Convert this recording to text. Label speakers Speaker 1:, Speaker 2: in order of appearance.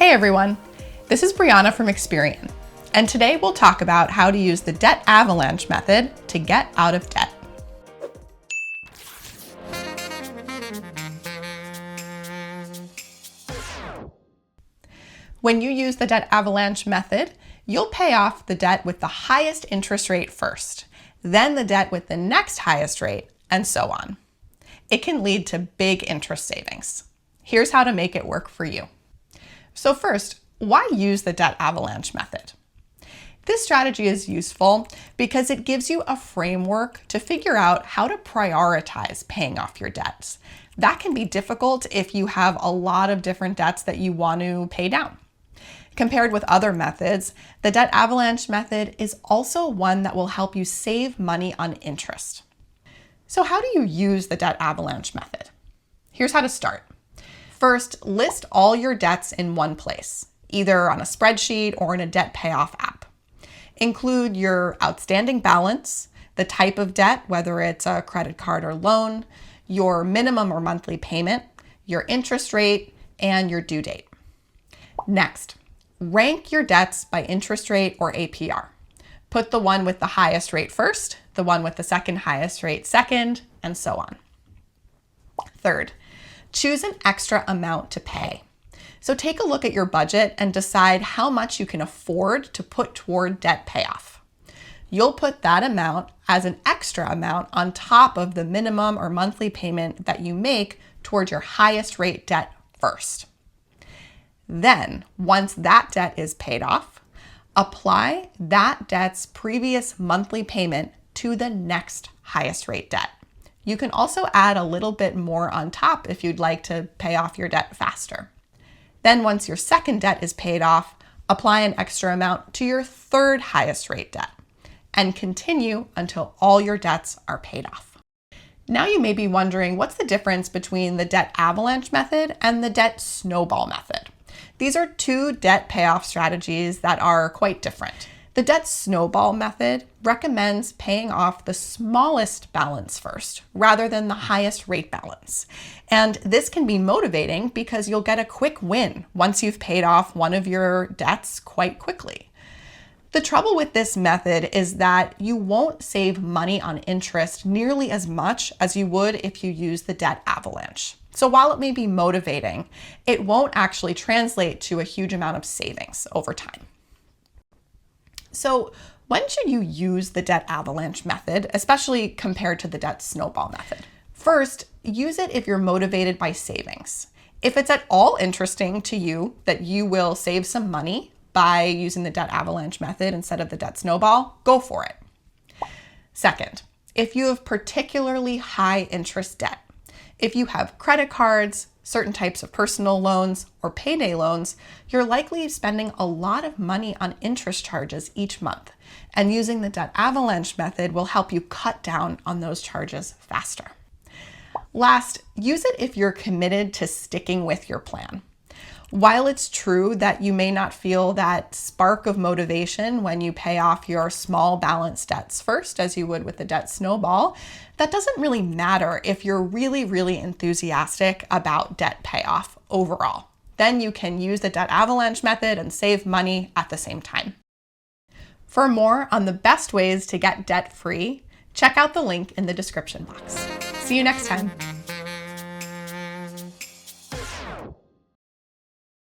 Speaker 1: Hey everyone, this is Brianna from Experian, and today we'll talk about how to use the debt avalanche method to get out of debt. When you use the debt avalanche method, you'll pay off the debt with the highest interest rate first, then the debt with the next highest rate, and so on. It can lead to big interest savings. Here's how to make it work for you. So first, why use the debt avalanche method? This strategy is useful because it gives you a framework to figure out how to prioritize paying off your debts. That can be difficult if you have a lot of different debts that you want to pay down. Compared with other methods, the debt avalanche method is also one that will help you save money on interest. So how do you use the debt avalanche method? Here's how to start. First, list all your debts in one place, either on a spreadsheet or in a debt payoff app. Include your outstanding balance, the type of debt, whether it's a credit card or loan, your minimum or monthly payment, your interest rate, and your due date. Next, rank your debts by interest rate or APR. Put the one with the highest rate first, the one with the second highest rate second, and so on. Third, choose an extra amount to pay. So take a look at your budget and decide how much you can afford to put toward debt payoff. You'll put that amount as an extra amount on top of the minimum or monthly payment that you make toward your highest rate debt first. Then, once that debt is paid off, apply that debt's previous monthly payment to the next highest rate debt. You can also add a little bit more on top if you'd like to pay off your debt faster. Then once your second debt is paid off, apply an extra amount to your third highest rate debt and continue until all your debts are paid off. Now you may be wondering, what's the difference between the debt avalanche method and the debt snowball method? These are two debt payoff strategies that are quite different. The debt snowball method recommends paying off the smallest balance first, rather than the highest rate balance. And this can be motivating because you'll get a quick win once you've paid off one of your debts quite quickly. The trouble with this method is that you won't save money on interest nearly as much as you would if you use the debt avalanche. So while it may be motivating, it won't actually translate to a huge amount of savings over time. So when should you use the debt avalanche method, especially compared to the debt snowball method? First, use it if you're motivated by savings. If it's at all interesting to you that you will save some money by using the debt avalanche method instead of the debt snowball, go for it. Second, if you have particularly high interest debt, if you have credit cards, certain types of personal loans, or payday loans, you're likely spending a lot of money on interest charges each month, and using the debt avalanche method will help you cut down on those charges faster. Last, use it if you're committed to sticking with your plan. While it's true that you may not feel that spark of motivation when you pay off your small balance debts first, as you would with the debt snowball, that doesn't really matter if you're really enthusiastic about debt payoff overall. Then you can use the debt avalanche method and save money at the same time. For more on the best ways to get debt free, check out the link in the description box. See you next time.